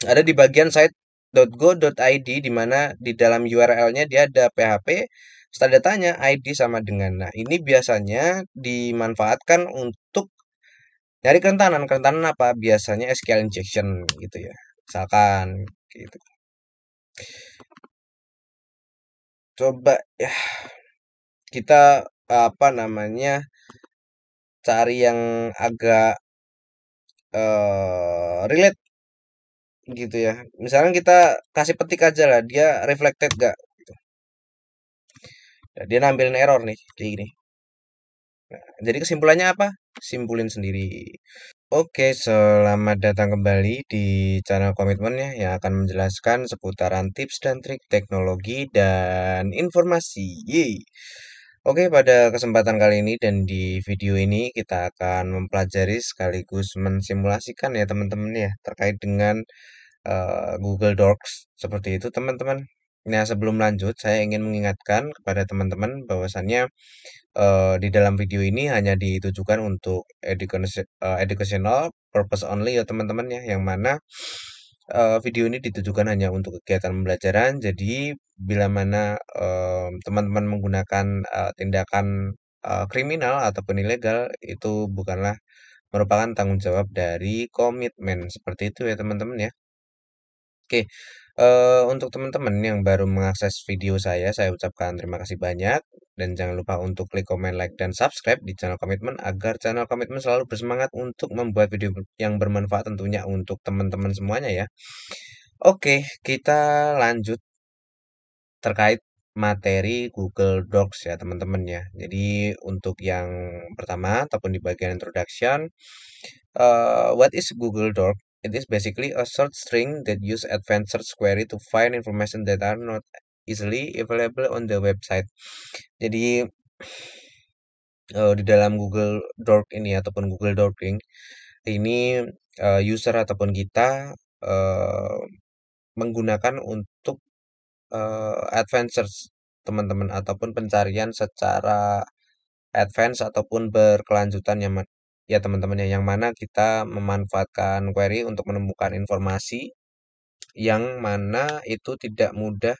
Ada di bagian site.go.id di mana di dalam URL-nya dia ada PHP, tanda tanya ID sama dengan. Nah, ini biasanya dimanfaatkan untuk nyari kerentanan. Kerentanan apa? Biasanya SQL injection gitu ya. Misalkan gitu. Coba ya kita apa namanya cari yang agak relate gitu ya. Misalkan kita kasih petik aja lah, dia reflected gak? Gitu. Nah, dia nampilin error nih, kayak gini. Jadi kesimpulannya apa? Simpulin sendiri. Oke, selamat datang kembali di channel Komitmen ya, yang akan menjelaskan seputaran tips dan trik teknologi dan informasi. Yeay. Oke, pada kesempatan kali ini dan di video ini kita akan mempelajari sekaligus mensimulasikan ya teman-teman ya terkait dengan Google Docs seperti itu teman-teman. Nah, sebelum lanjut saya ingin mengingatkan kepada teman-teman bahwasannya di dalam video ini hanya ditujukan untuk educational purpose only ya teman-teman ya, yang mana video ini ditujukan hanya untuk kegiatan pembelajaran. Jadi bila mana teman-teman menggunakan tindakan kriminal ataupun ilegal, itu bukanlah merupakan tanggung jawab dari komitmen seperti itu ya teman-teman ya. Oke, untuk teman-teman yang baru mengakses video saya ucapkan terima kasih banyak dan jangan lupa untuk klik komen, like, dan subscribe di channel Komitmen agar channel Komitmen selalu bersemangat untuk membuat video yang bermanfaat tentunya untuk teman-teman semuanya ya. Oke, kita lanjut terkait materi Google Docs ya teman-teman ya. Jadi untuk yang pertama ataupun di bagian introduction, what is Google Doc? It is basically a short string that use advanced search query to find information that are not easily available on the website. Jadi di dalam Google Doc ini ataupun Google Docking ini user ataupun kita eh, menggunakan untuk advanced search teman-teman ataupun pencarian secara advance ataupun berkelanjutan ya teman-teman ya, yang mana kita memanfaatkan query untuk menemukan informasi yang mana itu tidak mudah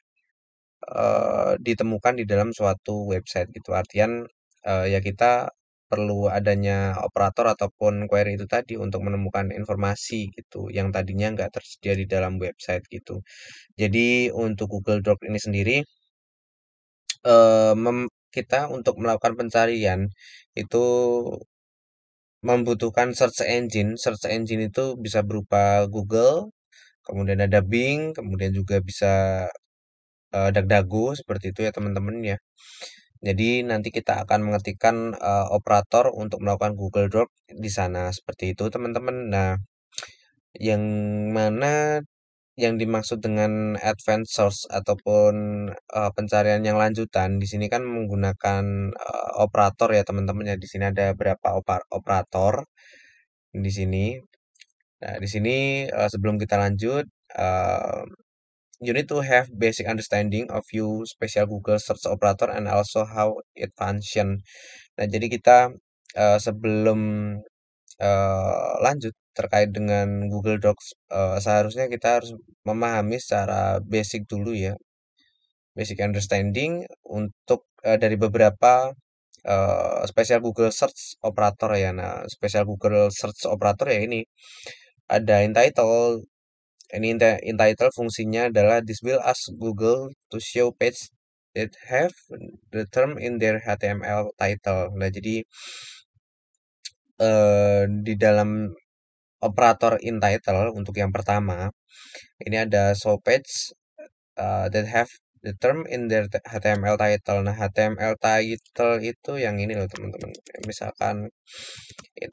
ditemukan di dalam suatu website gitu. Artian ya kita perlu adanya operator ataupun query itu tadi untuk menemukan informasi gitu yang tadinya nggak tersedia di dalam website gitu. Jadi untuk Google Doc ini sendiri kita untuk melakukan pencarian itu membutuhkan search engine. Search engine itu bisa berupa Google, kemudian ada Bing, kemudian juga bisa DuckDuckGo seperti itu ya teman-teman ya. Jadi nanti kita akan mengetikkan operator untuk melakukan Google Doc di sana seperti itu teman-teman. Nah, yang mana yang dimaksud dengan advanced source ataupun pencarian yang lanjutan di sini kan menggunakan operator ya teman-teman ya. Di sini ada beberapa operator di sini. Nah, di sini sebelum kita lanjut, uh, you need to have basic understanding of few special Google search operator and also how it function. Nah, jadi kita sebelum lanjut terkait dengan Google Docs, seharusnya kita harus memahami secara basic dulu ya, basic understanding untuk dari beberapa spesial Google Search operator ya. Nah, spesial Google Search operator ya ini ada entitle. Ini entitle fungsinya adalah this will ask Google to show page that have the term in their HTML title. Nah, jadi di dalam operator entitle untuk yang pertama ini ada show page that have the term in their HTML title. Nah, HTML title itu yang ini loh teman-teman. Misalkan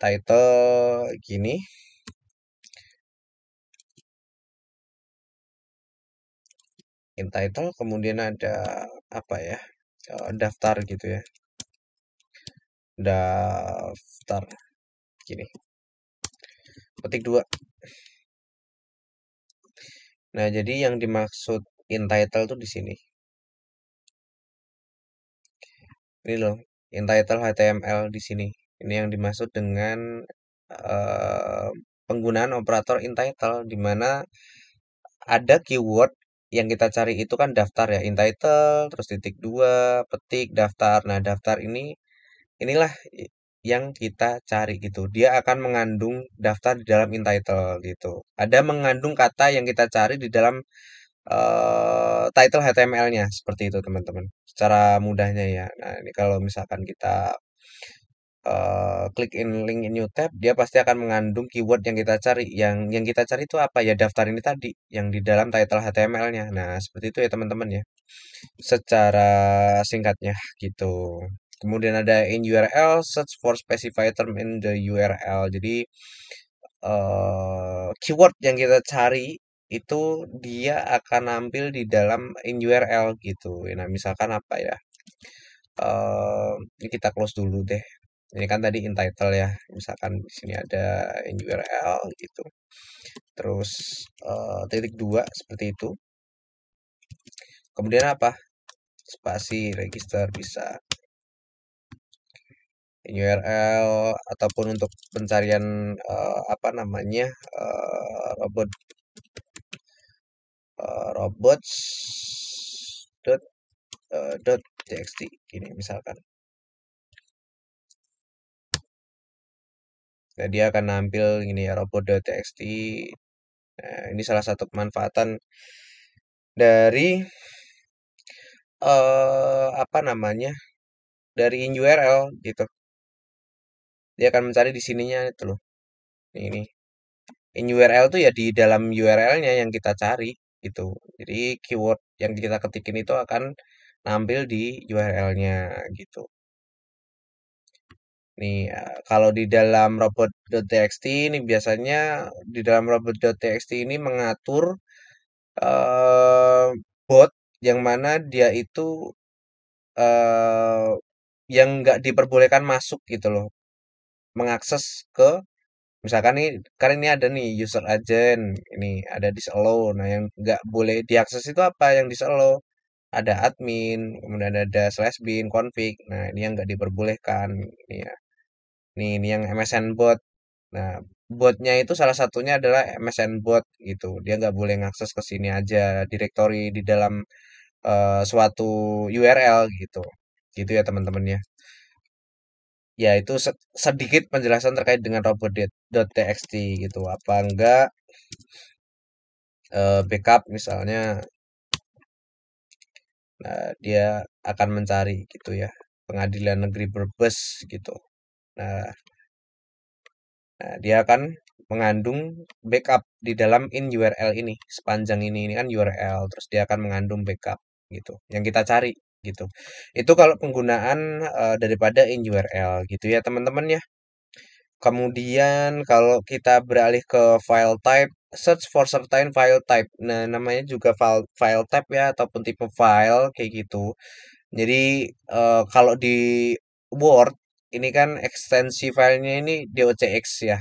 title gini, title kemudian ada apa ya? Daftar gitu ya. Daftar gini. Petik dua. Nah, jadi yang dimaksud entitle tuh di sini. Ini loh, entitle HTML di sini. Ini yang dimaksud dengan penggunaan operator entitle di mana ada keyword yang kita cari itu kan daftar ya, entitle, terus titik dua, petik, daftar. Nah, daftar inilah yang kita cari gitu. Dia akan mengandung daftar di dalam entitle gitu. Ada mengandung kata yang kita cari di dalam title HTML-nya seperti itu teman-teman. Secara mudahnya ya. Nah, ini kalau misalkan kita klik in link in new tab, dia pasti akan mengandung keyword yang kita cari. Yang kita cari itu apa ya? Daftar ini tadi yang di dalam title HTML-nya. Nah, seperti itu ya teman-teman ya. Secara singkatnya gitu. Kemudian ada in URL, search for specified term in the URL. Jadi keyword yang kita cari itu dia akan nampil di dalam in URL gitu. Nah, misalkan apa ya? Ini kita close dulu deh. Ini kan tadi in title ya. Misalkan di sini ada in URL gitu. Terus titik dua seperti itu. Kemudian apa? Spasi register bisa in URL ataupun untuk pencarian apa namanya robot robots dot dot txt ini misalkan. Nah, dia akan nampil ini ya robot.txt. Nah, ini salah satu kemanfaatan dari apa namanya? Dari in URL gitu. Dia akan mencari di sininya itu loh. Ini. In URL tuh ya di dalam URL-nya yang kita cari gitu. Jadi keyword yang kita ketikin itu akan nampil di URL-nya gitu. Nih, kalau di dalam robot.txt ini biasanya di dalam robot.txt ini mengatur eh, bot yang mana dia itu eh, yang nggak diperbolehkan masuk gitu loh, mengakses ke misalkan nih kan ini ada nih user agent, ini ada disallow. Nah, yang nggak boleh diakses itu apa yang disallow? Ada admin, kemudian ada slash bin, config. Nah, ini yang nggak diperbolehkan. Ini ya. Ini yang MSN bot. Nah, botnya itu salah satunya adalah MSN bot gitu. Dia nggak boleh ngakses ke sini aja, directory di dalam suatu URL gitu. Gitu ya teman-teman ya. Ya itu sedikit penjelasan terkait dengan robot.txt gitu. Apa enggak backup misalnya, nah, dia akan mencari gitu ya. Pengadilan Negeri Brebes gitu. Nah, dia akan mengandung backup di dalam in URL ini. Sepanjang ini kan URL, terus dia akan mengandung backup gitu. Yang kita cari gitu. Itu kalau penggunaan daripada in URL gitu ya teman-teman ya. Kemudian kalau kita beralih ke file type, search for certain file type. Nah, namanya juga file type ya ataupun tipe file kayak gitu. Jadi kalau di Word ini kan ekstensi filenya ini docx ya.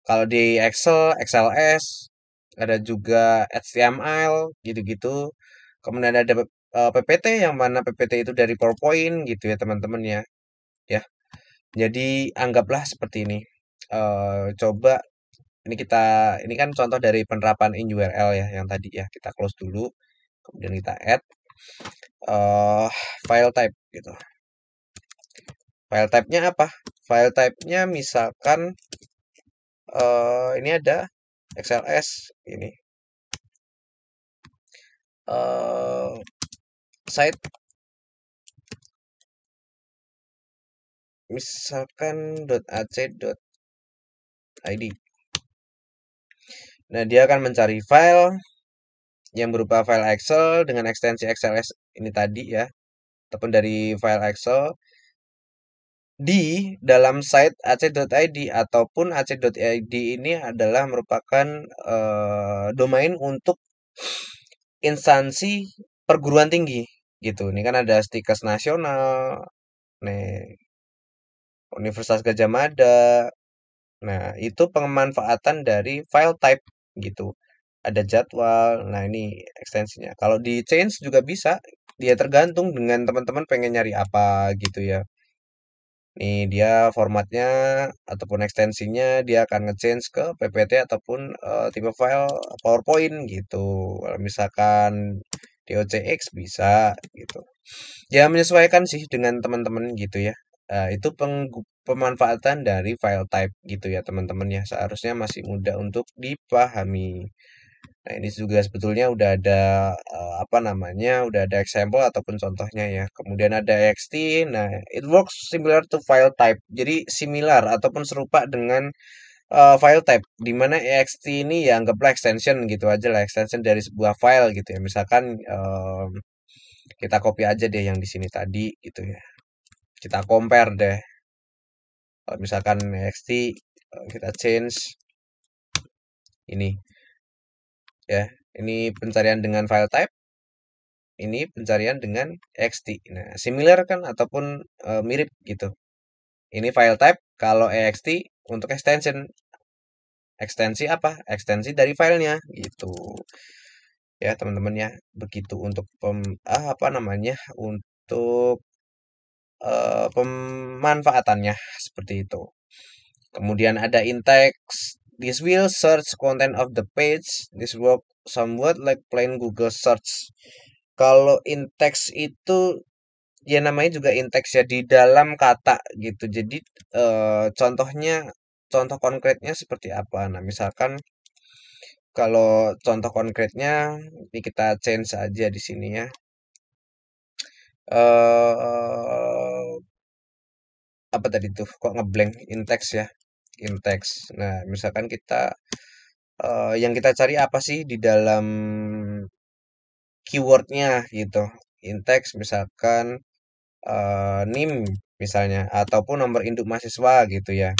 Kalau di Excel, XLS, ada juga HTML gitu-gitu. Kemudian ada PPT yang mana PPT itu dari PowerPoint gitu ya teman-teman ya. Ya, jadi anggaplah seperti ini. Coba ini kan contoh dari penerapan in URL ya yang tadi ya. Kita close dulu, kemudian kita add eh file type gitu. File type-nya apa? File type-nya misalkan ini ada XLS ini. Site misalkan .ac.id. Nah, dia akan mencari file yang berupa file Excel dengan ekstensi XLS ini tadi ya, ataupun dari file Excel di dalam site ac.id ataupun ac.id ini adalah merupakan domain untuk instansi perguruan tinggi gitu. Ini kan ada Stikes Nasional, nih Universitas Gajah Mada. Nah, itu pemanfaatan dari file type gitu. Ada jadwal. Nah, ini ekstensinya. Kalau di change juga bisa. Dia tergantung dengan teman-teman pengen nyari apa gitu ya. Nih dia formatnya ataupun ekstensinya dia akan nge-change ke PPT ataupun tipe file PowerPoint gitu. Kalau misalkan DOCX bisa gitu. Ya menyesuaikan sih dengan teman-teman gitu ya. Itu pemanfaatan dari file type gitu ya teman-teman ya. Seharusnya masih mudah untuk dipahami. Nah, ini juga sebetulnya udah ada apa namanya, udah ada example ataupun contohnya ya. Kemudian ada ext. Nah, it works similar to file type. Jadi similar ataupun serupa dengan file type, di mana ext ini ya anggaplah extension gitu aja lah, extension dari sebuah file gitu ya. Misalkan kita copy aja deh yang di sini tadi gitu ya. Kita compare deh. Kalau misalkan ext kita change ini ya. Ini pencarian dengan file type, ini pencarian dengan ext. Nah, similar kan ataupun mirip gitu. Ini file type, kalau ext untuk extension. Ekstensi apa? Ekstensi dari filenya gitu. Ya, teman-teman ya. Begitu untuk apa namanya? Untuk pemanfaatannya seperti itu. Kemudian ada in-text. This will search content of the page. This work somewhat like plain Google search. Kalau in-text itu ya namanya juga in-text ya di dalam kata gitu. Jadi contohnya contoh konkretnya seperti apa? Nah, misalkan kalau contoh konkretnya ini kita change aja di sini ya. Eh apa tadi tuh? Kok ngeblank in-text ya? In-text. Nah, misalkan kita yang kita cari apa sih di dalam keywordnya gitu. In-text misalkan NIM misalnya ataupun nomor induk mahasiswa gitu ya.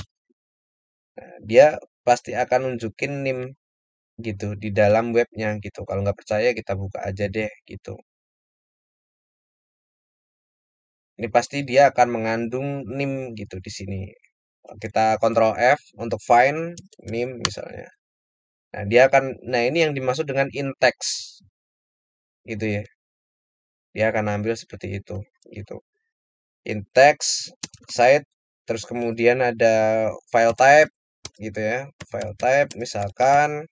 Dia pasti akan nunjukin NIM gitu di dalam webnya gitu. Kalau nggak percaya kita buka aja deh gitu. Ini pasti dia akan mengandung NIM gitu di sini. Kita Ctrl F untuk find NIM misalnya. Nah, nah ini yang dimaksud dengan in-text gitu ya. Dia akan ambil seperti itu gitu. In-text site terus kemudian ada file type gitu ya. File type misalkan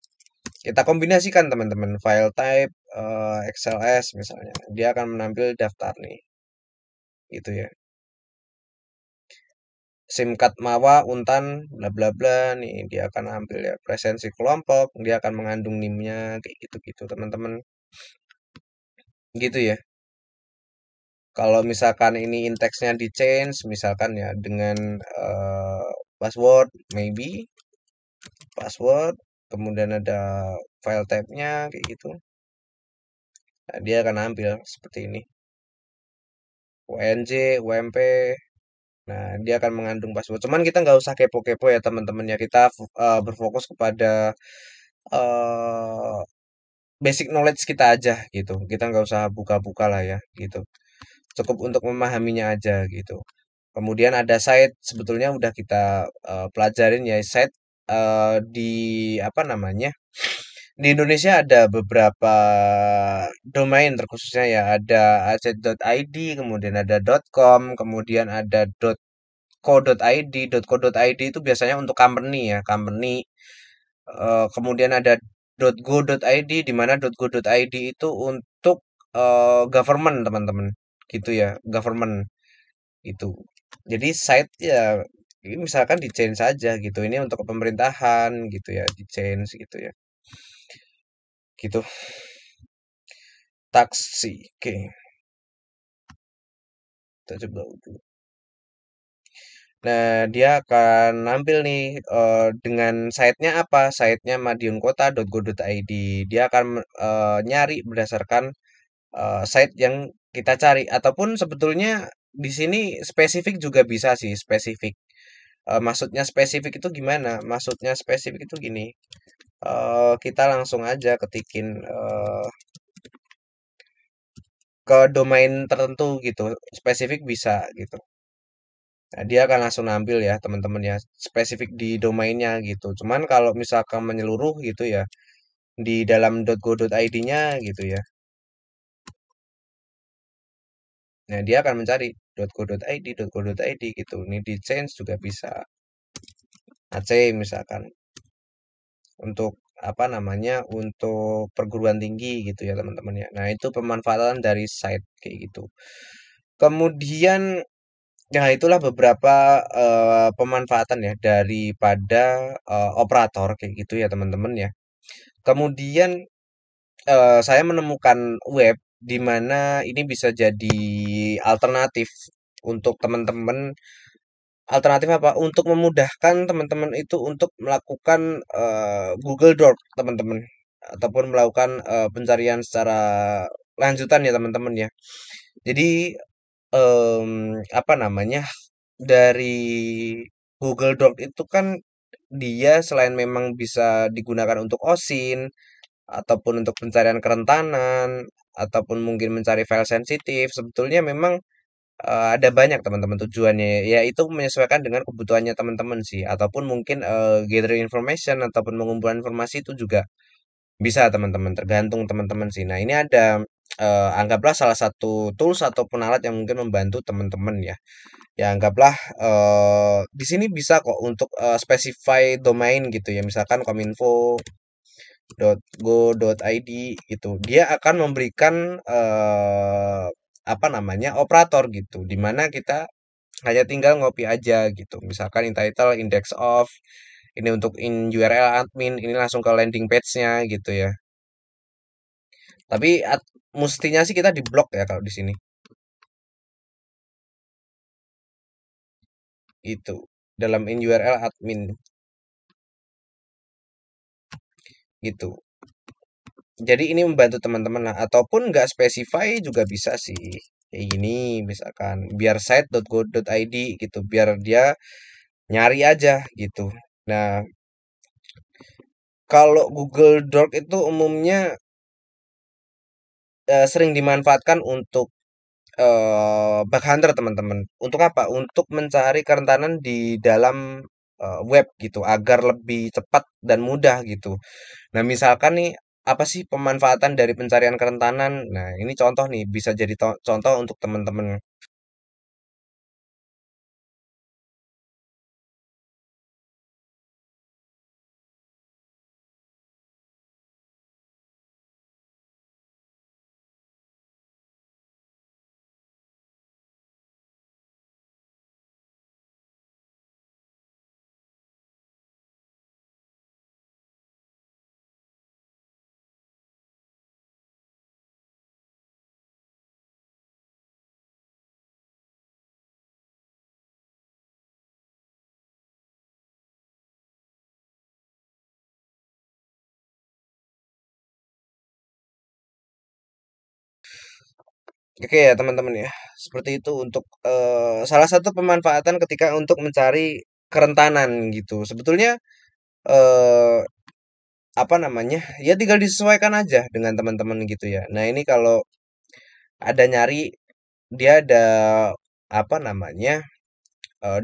kita kombinasikan teman-teman file type XLS misalnya. Dia akan menampil daftar nih. Gitu ya. SIMCard Mawa Untan bla bla bla nih dia akan ambil ya presensi kelompok, dia akan mengandung NIM-nya kayak gitu-gitu teman-teman. Gitu ya. Kalau misalkan ini indeksnya di change misalkan ya dengan password maybe password kemudian ada file type-nya kayak gitu. Nah, dia akan ambil seperti ini. UNJ, UMP. Nah, dia akan mengandung password. Cuman kita nggak usah kepo-kepo ya teman-teman ya. Kita berfokus kepada eh basic knowledge kita aja gitu. Kita nggak usah buka-buka lah ya gitu. Cukup untuk memahaminya aja gitu. Kemudian ada site sebetulnya udah kita pelajarin ya site di apa namanya? Di Indonesia ada beberapa domain terkhususnya ya ada acet.id, kemudian ada .com, kemudian ada .co.id. .co.id itu biasanya untuk company ya, company. Kemudian ada .go.id di mana .go.id itu untuk government teman-teman gitu ya government itu jadi site ya ini misalkan di change saja gitu ini untuk pemerintahan gitu ya di change gitu ya gitu taksi oke kita coba dulu. Nah, dia akan nampil nih dengan site-nya apa? Site-nya madiunkota.go.id. Dia akan nyari berdasarkan site yang kita cari ataupun sebetulnya di sini spesifik juga bisa sih spesifik. Maksudnya spesifik itu gimana? Maksudnya spesifik itu gini. Kita langsung aja ketikin ke domain tertentu gitu. Spesifik bisa gitu. Nah, dia akan langsung ambil ya teman-teman ya spesifik di domainnya gitu. Cuman kalau misalkan menyeluruh gitu ya di dalam .go.id-nya gitu ya. Nah, dia akan mencari .go.id gitu. Ini di change juga bisa. AC misalkan untuk apa namanya untuk perguruan tinggi gitu ya teman-teman ya. Nah itu pemanfaatan dari site kayak gitu. Kemudian ya itulah beberapa pemanfaatan ya daripada operator kayak gitu ya teman-teman ya. Kemudian saya menemukan web di mana ini bisa jadi alternatif untuk teman-teman. Alternatif apa? Untuk memudahkan teman-teman itu untuk melakukan Google Doc, teman-teman, ataupun melakukan pencarian secara lanjutan ya, teman-teman ya. Jadi apa namanya? Dari Google Doc itu kan dia selain memang bisa digunakan untuk OSINT ataupun untuk pencarian kerentanan ataupun mungkin mencari file sensitif, sebetulnya memang ada banyak teman-teman tujuannya, ya itu menyesuaikan dengan kebutuhannya teman-teman sih, ataupun mungkin gathering information ataupun mengumpulkan informasi itu juga bisa teman-teman, tergantung teman-teman sih. Nah, ini ada anggaplah salah satu tools ataupun alat yang mungkin membantu teman-teman ya. Ya anggaplah di sini bisa kok untuk specify domain gitu ya, misalkan kominfo.go.id gitu. Dia akan memberikan apa namanya operator gitu, di mana kita hanya tinggal ngopi aja gitu. Misalkan in title, index of, ini untuk in URL admin, ini langsung ke landing page-nya gitu ya. Tapi mestinya sih kita di blok ya kalau di sini. Itu dalam in URL admin gitu. Jadi ini membantu teman-teman lah, ataupun nggak specify juga bisa sih. Kayak gini misalkan biar site.go.id gitu, biar dia nyari aja gitu. Nah, kalau Google Doc itu umumnya sering dimanfaatkan untuk bug hunter teman-teman. Untuk apa? Untuk mencari kerentanan di dalam web gitu agar lebih cepat dan mudah gitu. Nah, misalkan nih apa sih pemanfaatan dari pencarian kerentanan? Nah, ini contoh nih bisa jadi contoh untuk teman-teman. Oke ya teman-teman ya. Seperti itu untuk salah satu pemanfaatan ketika untuk mencari kerentanan gitu. Sebetulnya eh, apa namanya? Ya tinggal disesuaikan aja dengan teman-teman gitu ya. Nah, ini kalau ada nyari dia ada apa namanya?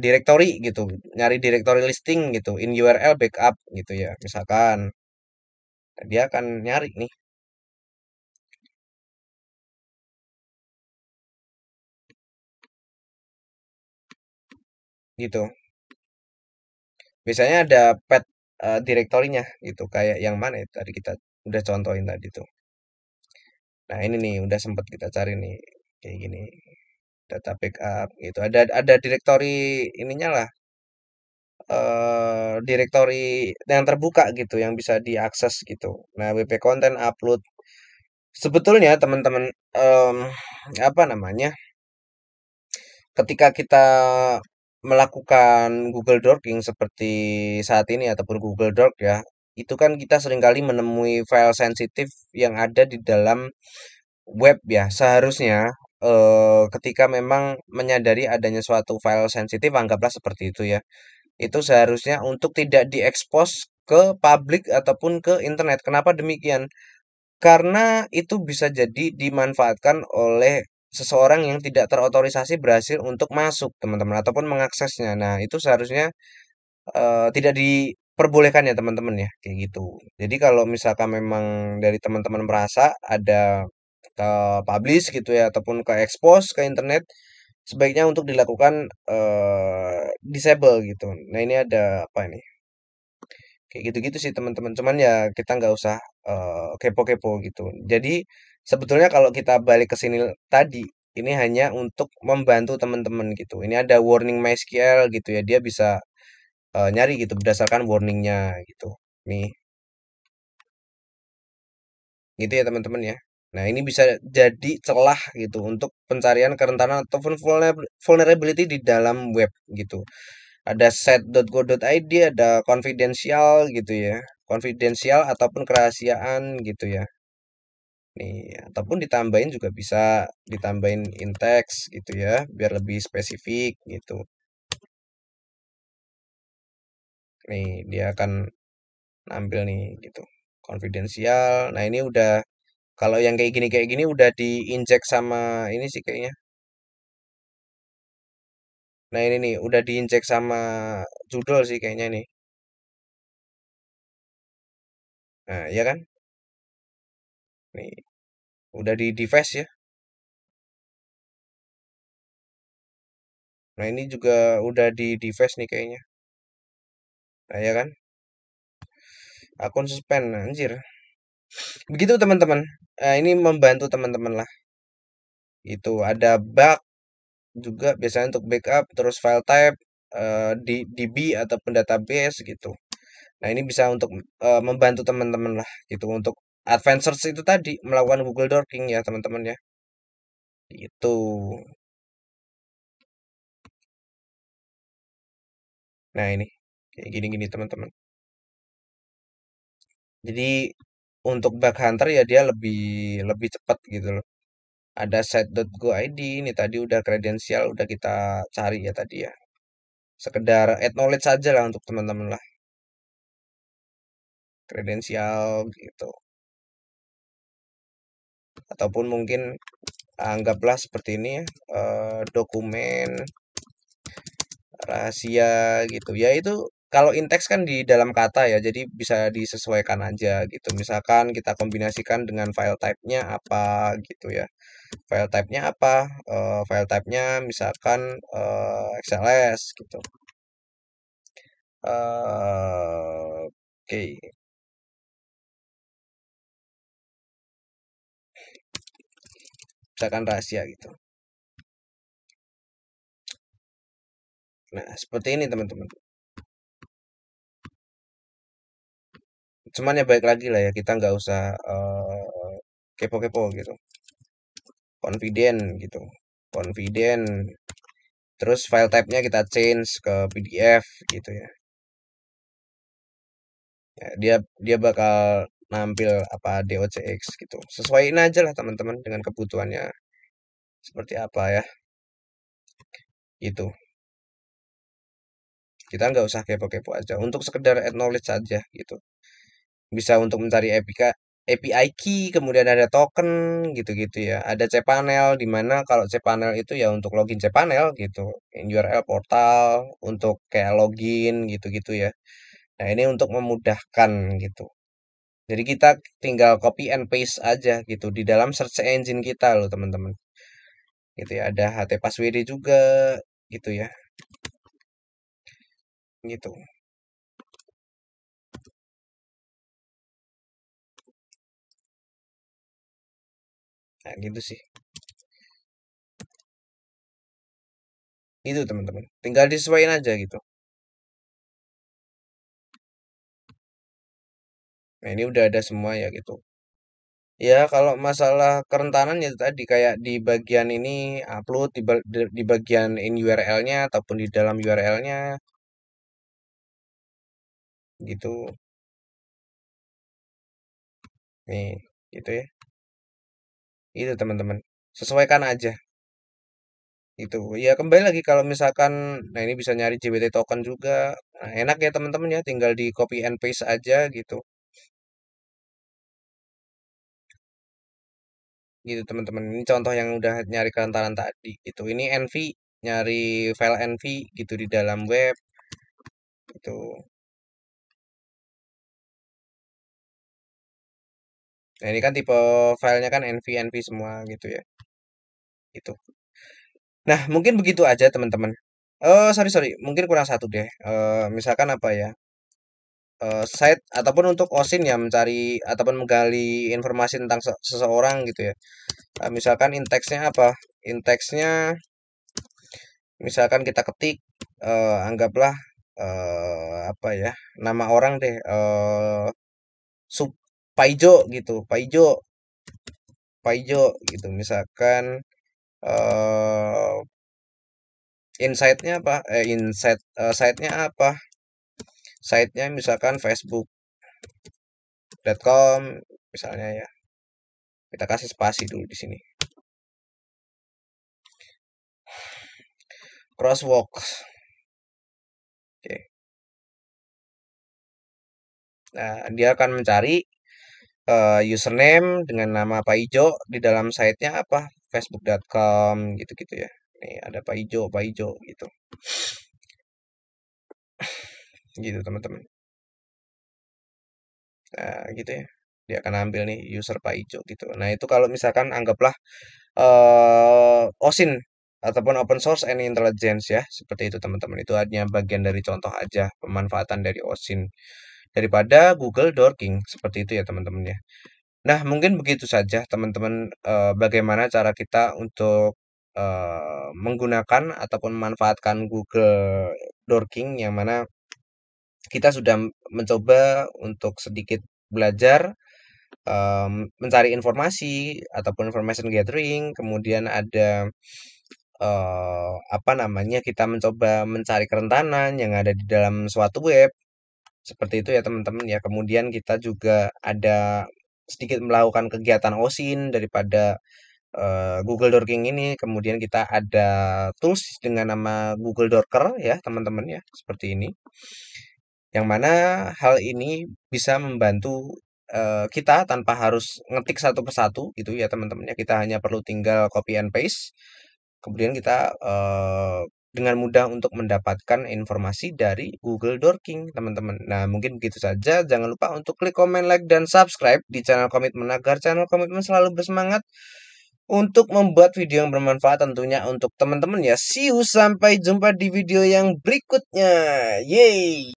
Directory gitu. Nyari directory listing gitu, in URL backup gitu ya. Misalkan dia akan nyari nih gitu. Biasanya ada pet directory-nya gitu kayak yang mana itu tadi kita udah contohin tadi tuh. Nah, ini nih udah sempat kita cari nih kayak gini. Data backup gitu. Ada directory ininya lah, directory yang terbuka gitu yang bisa diakses gitu. Nah, WP content upload. Sebetulnya teman-teman apa namanya? Ketika kita melakukan Google Docking seperti saat ini ataupun Google Doc ya, itu kan kita seringkali menemui file sensitif yang ada di dalam web ya. Seharusnya ketika memang menyadari adanya suatu file sensitif, anggaplah seperti itu ya. Itu seharusnya untuk tidak diekspos ke publik ataupun ke internet. Kenapa demikian? Karena itu bisa jadi dimanfaatkan oleh seseorang yang tidak terotorisasi berhasil untuk masuk, teman-teman, ataupun mengaksesnya. Nah, itu seharusnya tidak diperbolehkan ya, teman-teman ya, kayak gitu. Jadi kalau misalkan memang dari teman-teman merasa ada ke publish gitu ya, ataupun ke expose ke internet, sebaiknya untuk dilakukan disable gitu. Nah ini ada apa ini? Kayak gitu-gitu sih teman-teman. Cuman ya kita nggak usah kepo-kepo gitu. Jadi sebetulnya kalau kita balik ke sini tadi, ini hanya untuk membantu teman-teman gitu. Ini ada warning MySQL gitu ya. Dia bisa nyari gitu berdasarkan warningnya gitu. Nih, gitu ya teman-teman ya. Nah, ini bisa jadi celah gitu untuk pencarian kerentanan ataupun vulnerability di dalam web gitu. Ada set.go.id, ada confidential gitu ya. Confidential ataupun kerahasiaan gitu ya. Nih, ataupun ditambahin juga bisa ditambahin in text gitu ya, biar lebih spesifik gitu. Nih, dia akan nampil nih gitu. Confidential. Nah, ini udah kalau yang kayak gini udah diinjek sama ini sih kayaknya. Nah, ini nih udah diinjek sama judul sih kayaknya nih. Nah, iya kan? Nih, udah di device ya. Nah, ini juga udah di device nih kayaknya. Nah, ya kan? Akun suspend, anjir. Begitu teman-teman. Nah, ini membantu teman-teman lah. Itu ada bug juga biasanya untuk backup, terus file type di DB ataupun database gitu. Nah, ini bisa untuk membantu teman-teman lah gitu untuk advanced search itu tadi melakukan Google Docking ya teman-teman ya. Itu. Nah, ini kayak gini-gini teman-teman. Jadi untuk bug hunter ya dia lebih lebih cepat gitu loh. Ada site.go.id ini tadi udah kredensial udah kita cari ya tadi ya. Sekedar add knowledge saja lah untuk teman-teman lah. Kredensial gitu. Ataupun mungkin anggaplah seperti ini ya. Dokumen rahasia gitu. Ya itu kalau in-text kan di dalam kata ya, jadi bisa disesuaikan aja gitu. Misalkan kita kombinasikan dengan file type-nya apa gitu ya. File type-nya apa? File type-nya misalkan XLS gitu. Oke, misalkan rahasia gitu. Nah, seperti ini teman-teman. Cuman ya baik lagi lah ya, kita nggak usah kepo-kepo gitu. Confident gitu. Confident. Terus file type-nya kita change ke PDF gitu ya. Ya, dia bakal nampil apa DOCX gitu. Sesuaiin aja lah teman-teman dengan kebutuhannya seperti apa ya. Itu. Kita nggak usah kepo-kepo aja. Untuk sekedar acknowledge saja gitu. Bisa untuk mencari API key, kemudian ada token gitu-gitu ya. Ada cPanel di mana kalau cPanel itu ya untuk login cPanel gitu. URL portal untuk kayak login gitu-gitu ya. Nah, ini untuk memudahkan gitu. Jadi kita tinggal copy and paste aja gitu di dalam search engine kita loh teman-teman. Gitu ya. Ada HT juga gitu ya. Gitu. Nah, gitu sih. Itu teman-teman. Tinggal disesuaikan aja gitu. Nah, ini udah ada semua ya gitu. Ya, kalau masalah kerentanan ya tadi kayak di bagian ini upload di bagian in URL-nya ataupun di dalam URL-nya gitu. Nih, gitu ya. Itu teman-teman. Sesuaikan aja itu. Ya kembali lagi kalau misalkan nah ini bisa nyari JWT token juga. Nah, enak ya teman-teman ya, tinggal di copy and paste aja gitu. Gitu teman-teman. Ini contoh yang udah nyari kerentanan tadi gitu. Ini NV nyari file NV gitu di dalam web gitu. Nah, ini kan tipe filenya kan NV NV semua gitu ya. Itu. Nah, mungkin begitu aja teman-teman. Oh, sorry sorry, mungkin kurang satu deh. Misalkan apa ya? Site ataupun untuk OSIN ya mencari ataupun menggali informasi tentang seseorang gitu ya. Misalkan indeksnya apa? Indeksnya misalkan kita ketik anggaplah apa ya? Nama orang deh Sup Paijo gitu. Paijo gitu. Misalkan eh insight-nya apa? Site-nya apa? Site-nya misalkan facebook.com misalnya ya. Kita kasih spasi dulu di sini. Crosswalks. Oke. Nah, dia akan mencari username dengan nama Pak Ijo di dalam site-nya apa? facebook.com gitu-gitu ya. Nih ada Pak Ijo gitu. Gitu teman-teman. Nah, gitu ya. Dia akan ambil nih user Pak Ijo gitu. Nah, itu kalau misalkan anggaplah OSIN ataupun open source and intelligence ya, seperti itu teman-teman. Itu hanya bagian dari contoh aja pemanfaatan dari OSIN daripada Google Dorking seperti itu ya teman-teman ya. Nah, mungkin begitu saja teman-teman bagaimana cara kita untuk menggunakan ataupun memanfaatkan Google Dorking yang mana kita sudah mencoba untuk sedikit belajar mencari informasi ataupun information gathering, kemudian ada apa namanya, kita mencoba mencari kerentanan yang ada di dalam suatu web, seperti itu ya teman-teman ya. Kemudian kita juga ada sedikit melakukan kegiatan OSIN daripada Google Dorking ini. Kemudian kita ada tools dengan nama Google Dorker ya teman-teman ya, seperti ini. Yang mana hal ini bisa membantu kita tanpa harus ngetik satu persatu gitu ya teman-teman ya. Kita hanya perlu tinggal copy and paste. Kemudian kita dengan mudah untuk mendapatkan informasi dari Google Dorking, teman-teman. Nah, mungkin begitu saja. Jangan lupa untuk klik komen, like, dan subscribe di channel Komitmen agar channel Komitmen selalu bersemangat untuk membuat video yang bermanfaat tentunya untuk teman-teman ya. See you, sampai jumpa di video yang berikutnya. Yeay!